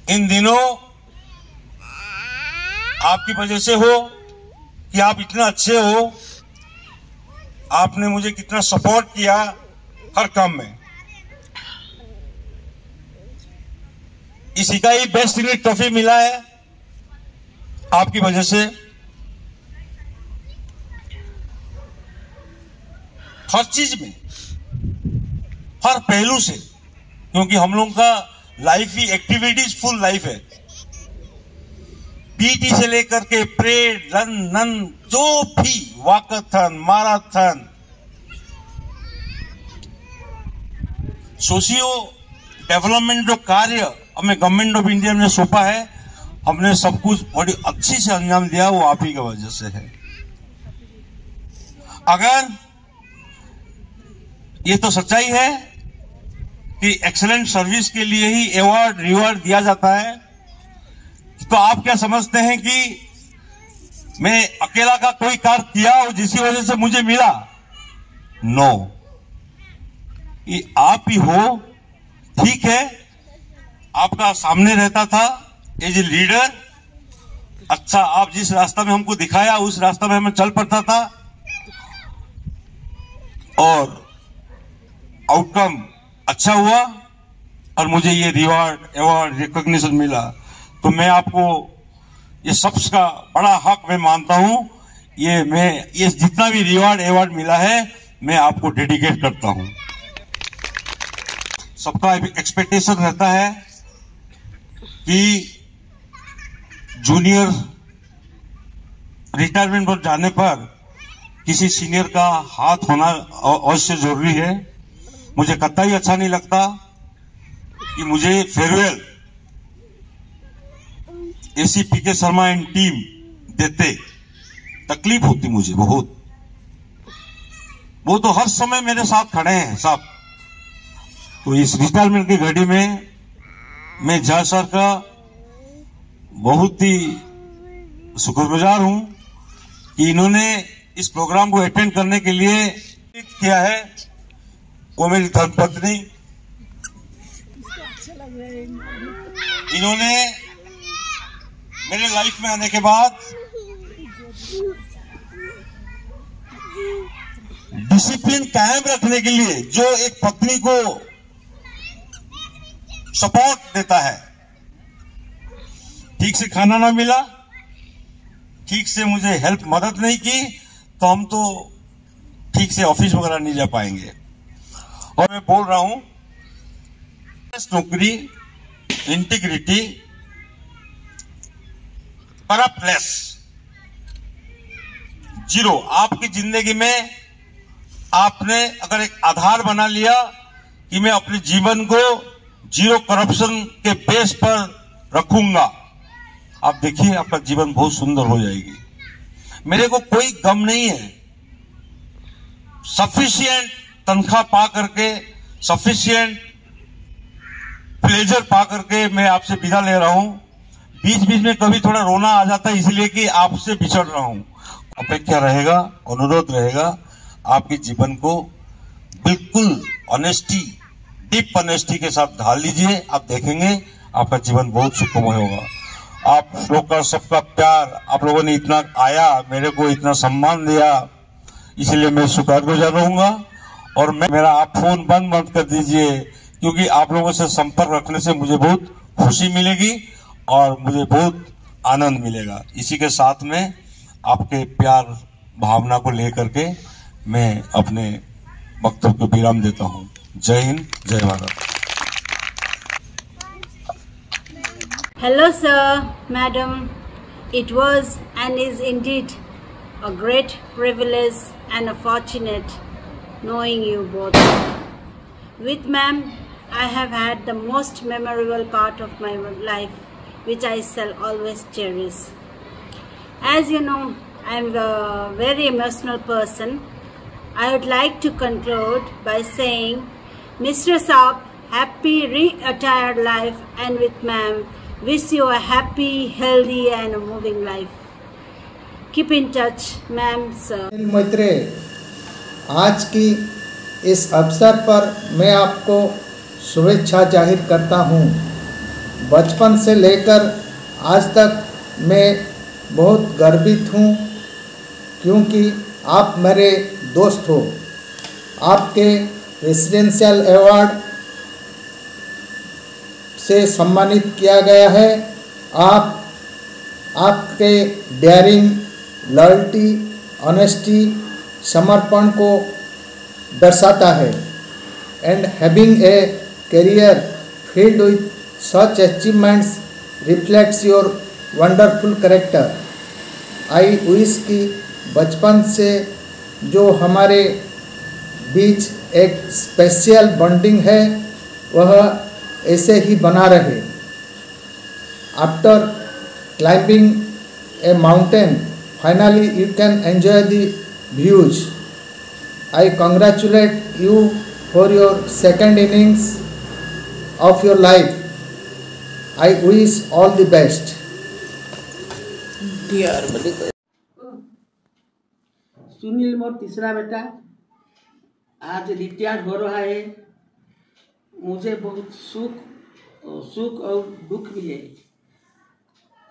इन दिनों आपकी वजह से हो कि आप इतना अच्छे हो, आपने मुझे कितना सपोर्ट किया हर काम में। इसी का ही बेस्ट यूनिट ट्रॉफी मिला है आपकी वजह से। हर चीज में, हर पहलू से, क्योंकि हम लोगों का लाइफ ही एक्टिविटीज फुल लाइफ है। पीटी से लेकर के परेड, रन, जो भी वॉकाथन, मैराथन, सोशियो डेवलपमेंट जो कार्य हमें गवर्नमेंट ऑफ इंडिया ने सौंपा है, हमने सब कुछ बड़ी अच्छी से अंजाम दिया, वो आप ही की वजह से है। अगर ये तो सच्चाई है कि एक्सीलेंट सर्विस के लिए ही अवार्ड रिवार्ड दिया जाता है, तो आप क्या समझते हैं कि मैं अकेला का कोई कार्य किया और जिसकी वजह से मुझे मिला? नो, ये आप ही हो। ठीक है, आपका सामने रहता था एज ए लीडर, अच्छा, आप जिस रास्ता में हमको दिखाया उस रास्ता में हमें चल पड़ता था और आउटकम अच्छा हुआ और मुझे ये रिवार्ड, अवार्ड, रिकॉग्निशन मिला। तो मैं आपको ये सबका बड़ा हक मैं मानता हूं। ये जितना भी रिवार्ड, अवार्ड मिला है, मैं आपको डेडिकेट करता हूं। सबका एक्सपेक्टेशन रहता है कि जूनियर रिटायरमेंट पर जाने पर किसी सीनियर का हाथ होना अवश्य जरूरी है। मुझे कतई अच्छा नहीं लगता कि मुझे farewell AC PK Sharma and team देते, तकलीफ होती मुझे बहुत। वो तो हर समय मेरे साथ खड़े हैं साहब। तो इस रिटायरमेंट की घड़ी में मैं जज सर का बहुत ही शुक्रगुजार हूं कि इन्होंने इस प्रोग्राम को अटेंड करने के लिए किया है, वो मेरी धर्मपत्नी। इन्होंने मेरे लाइफ में आने के बाद डिसिप्लिन कायम रखने के लिए जो एक पत्नी को सपोर्ट देता है, ठीक से खाना ना मिला, ठीक से मुझे हेल्प मदद नहीं की, तो हम तो ठीक से ऑफिस वगैरह नहीं जा पाएंगे। और मैं बोल रहा हूं, नौकरी, इंटीग्रिटी, करप्टनेस जीरो। आपकी जिंदगी में आपने अगर एक आधार बना लिया कि मैं अपने जीवन को जीरो करप्शन के बेस पर रखूंगा, आप देखिए आपका जीवन बहुत सुंदर हो जाएगी। मेरे को कोई गम नहीं है, सफिशिएंट तनख्वाह पा करके, सफिशिएंट प्लेजर पा करके मैं आपसे विदा ले रहा हूं। बीच बीच में कभी थोड़ा रोना आ जाता है इसलिए कि आपसे बिछड़ रहा हूं। अपेक्षा रहेगा, अनुरोध रहेगा, आपके जीवन को बिल्कुल ऑनेस्टी, डीप ऑनेस्टी के साथ ढाल लीजिए। आप देखेंगे आपका जीवन बहुत सुखमय होगा। आप लोग का सबका प्यार, आप लोगों ने इतना आया, मेरे को इतना सम्मान दिया, इसलिए मैं शुक्रगुजार रहूंगा। और मैं मेरा आप फोन बंद मत कर दीजिए, क्योंकि आप लोगों से संपर्क रखने से मुझे बहुत खुशी मिलेगी और मुझे बहुत आनंद मिलेगा। इसी के साथ में आपके प्यार भावना को लेकर के मैं अपने वक्तव्य को विराम देता हूं। जय हिंद, जय Bharat. Hello sir, madam. It was and is indeed a great privilege and a fortunate knowing you both. With ma'am, I have had the most memorable part of my life, which I shall always cherish. As you know, I am a very emotional person. I would like to conclude by saying, Mr. Saab, happy retired life, and with ma'am, wish you a happy, healthy and a moving life. Keep in touch, ma'am, sir. मैत्रे, आज की इस अवसर पर मैं आपको शुभेच्छा जाहिर करता हूँ। बचपन से लेकर आज तक मैं बहुत गर्वित हूँ, क्योंकि आप मेरे दोस्त हो। आपके रेसिडेंशियल अवार्ड से सम्मानित किया गया है। आपके डेयरिंग, लॉयल्टी, ऑनेस्टी, समर्पण को दर्शाता है। And having a career filled with such achievements reflects your wonderful character. I wish कि बचपन से जो हमारे बीच एक स्पेशल बॉन्डिंग है वह ऐसे ही बना रहे। After climbing a mountain, finally you can enjoy the views. I congratulate you for your second innings of your life. I wish all the best. Sunil मोर तीसरा बेटा आज रिटायर्ड हो रहा है। मुझे बहुत सुख और दुख भी है।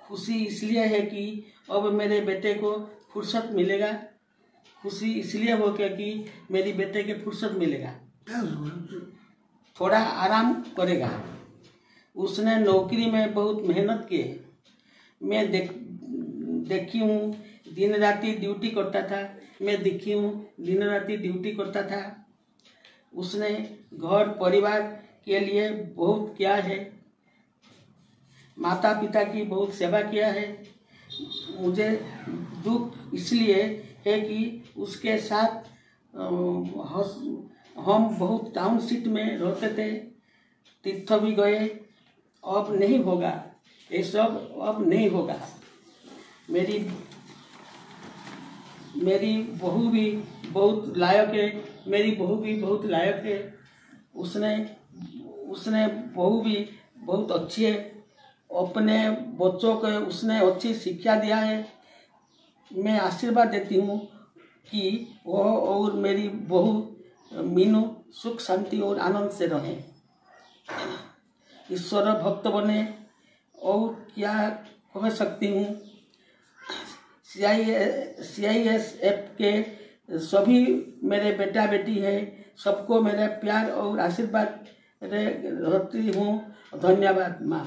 खुशी इसलिए है कि अब मेरे बेटे को फुर्सत मिलेगा। खुशी इसलिए हो कि मेरी बेटे के फुर्सत मिलेगा, थोड़ा आराम करेगा। उसने नौकरी में बहुत मेहनत की है। मैं देखी हूँ दिन राती ड्यूटी करता था। मैं देखी हूँ दिन राती ड्यूटी करता था। उसने घर परिवार के लिए बहुत किया है, माता पिता की बहुत सेवा किया है। मुझे दुख इसलिए है कि उसके साथ हम बहुत टाउनशिप में रहते थे, तीर्थ भी गए। अब नहीं होगा, ये सब अब नहीं होगा। मेरी बहू भी बहुत लायक है। मेरी बहू भी बहुत लायक है। उसने बहू भी बहुत अच्छी है। अपने बच्चों को उसने अच्छी शिक्षा दिया है। मैं आशीर्वाद देती हूँ कि वो और मेरी बहू मीनू सुख शांति और आनंद से रहें, ईश्वर भक्त बने। और क्या कह सकती हूँ, CISF के सभी मेरे बेटा बेटी है, सबको मेरा प्यार और आशीर्वाद रहती हूँ। धन्यवाद माँ।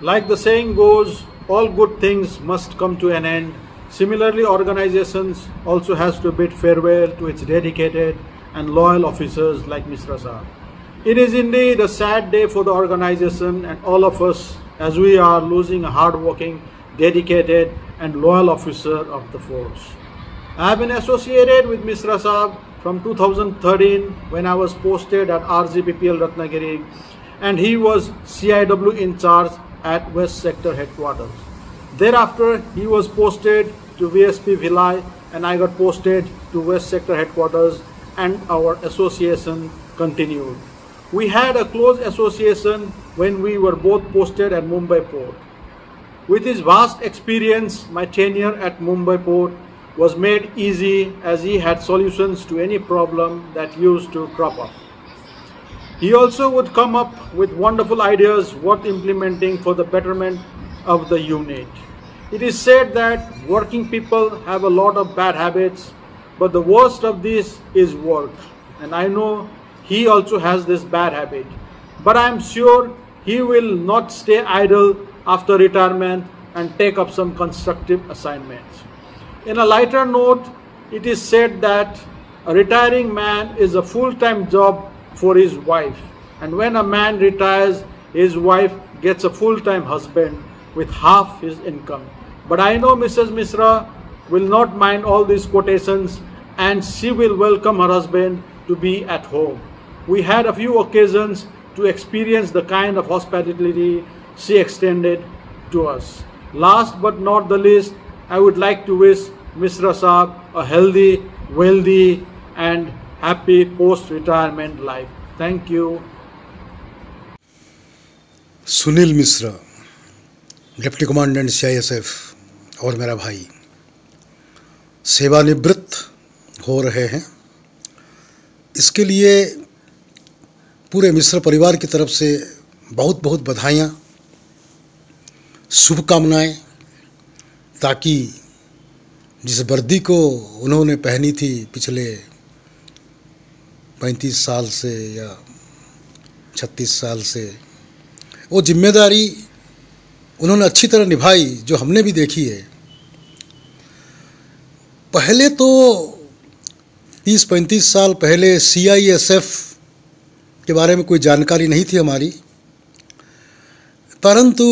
Like the saying goes, all good things must come to an end. Similarly, organizations also has to bid farewell to its dedicated and loyal officers like Mishra Saab. It is indeed a sad day for the organization and all of us, as we are losing a hard-working, dedicated and loyal officer of the force. I have been associated with Mishra Saab from 2013 when I was posted at RGPPL Ratnagiri and he was CIW in charge at West Sector Headquarters. Thereafter, he was posted to VSP Bhilai and I got posted to West Sector Headquarters, and our association continued. We had a close association when we were both posted at Mumbai Port. With his vast experience, my tenure at Mumbai Port was made easy as he had solutions to any problem that used to crop up. He also would come up with wonderful ideas worth implementing for the betterment of the unit. It is said that working people have a lot of bad habits, but the worst of this is work. And I know he also has this bad habit. But I am sure he will not stay idle after retirement and take up some constructive assignments. In a lighter note, it is said that a retiring man is a full-time job for his wife. And when a man retires, his wife gets a full-time husband with half his income. But I know Mrs. Mishra will not mind all these quotations and she will welcome her husband to be at home. We had a few occasions to experience the kind of hospitality she extended to us. Last but not the least, I would like to wish Mishra Saab a healthy, wealthy and happy post-retirement life. Thank you. Sunil Mishra, deputy commandant CISF और मेरा भाई सेवानिवृत्त हो रहे हैं। इसके लिए पूरे मिश्रा परिवार की तरफ से बहुत बहुत बधाइयाँ, शुभकामनाएं, ताकि जिस वर्दी को उन्होंने पहनी थी पिछले 35 साल से या 36 साल से, वो जिम्मेदारी उन्होंने अच्छी तरह निभाई जो हमने भी देखी है। पहले तो 30-35 साल पहले CISF के बारे में कोई जानकारी नहीं थी हमारी, परंतु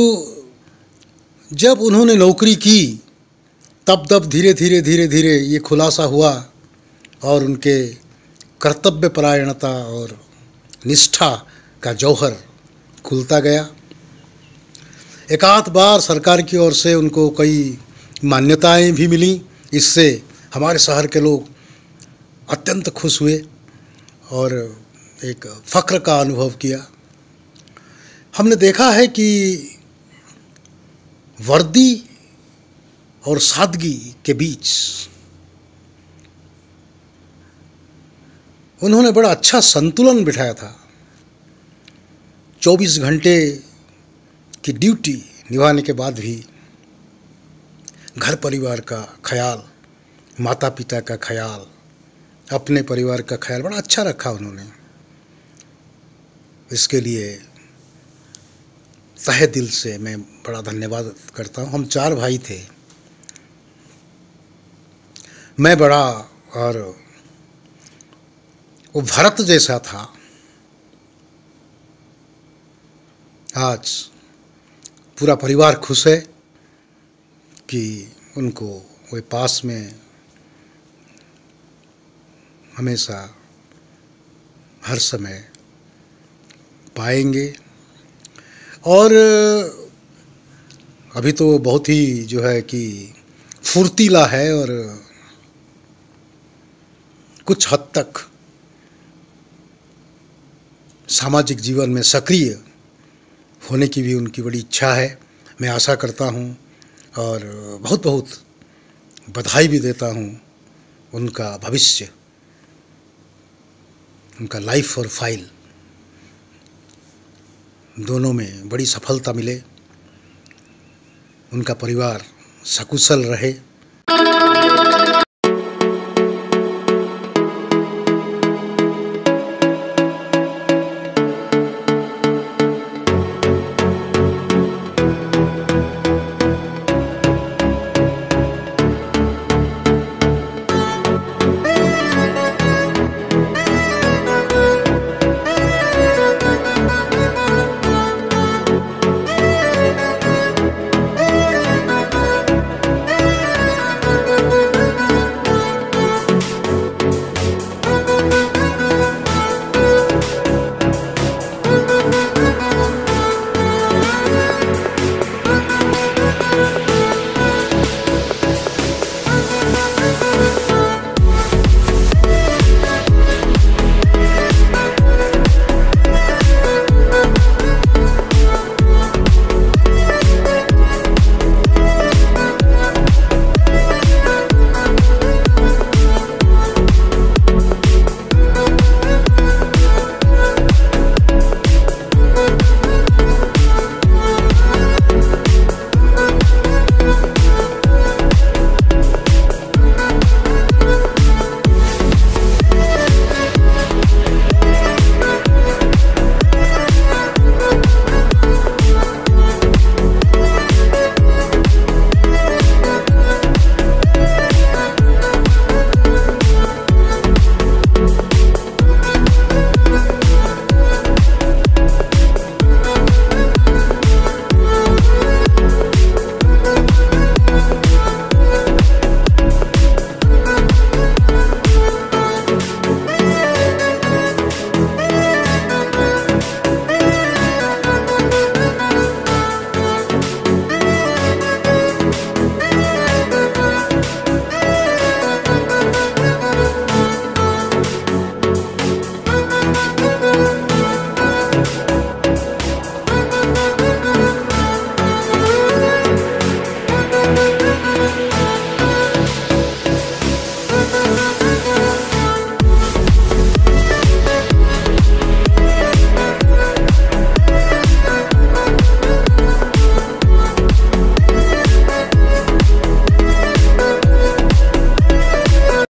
जब उन्होंने नौकरी की तब धीरे धीरे ये खुलासा हुआ और उनके कर्तव्य परायणता और निष्ठा का जौहर खुलता गया। एक आध बार सरकार की ओर से उनको कई मान्यताएं भी मिली, इससे हमारे शहर के लोग अत्यंत खुश हुए और एक फ़ख्र का अनुभव किया। हमने देखा है कि वर्दी और सादगी के बीच उन्होंने बड़ा अच्छा संतुलन बिठाया था। 24 घंटे की ड्यूटी निभाने के बाद भी घर परिवार का ख्याल, माता पिता का ख्याल, अपने परिवार का ख्याल बड़ा अच्छा रखा उन्होंने। इसके लिए तहे दिल से मैं बड़ा धन्यवाद करता हूँ। हम 4 भाई थे, मैं बड़ा और वो भरत जैसा था। आज पूरा परिवार खुश है कि उनको वे पास में हमेशा हर समय पाएंगे। और अभी तो बहुत ही जो है कि फुर्तीला है और कुछ हद तक सामाजिक जीवन में सक्रिय होने की भी उनकी बड़ी इच्छा है। मैं आशा करता हूं और बहुत बहुत बधाई भी देता हूँ। उनका भविष्य, उनका लाइफ और फाइल दोनों में बड़ी सफलता मिले, उनका परिवार सकुशल रहे।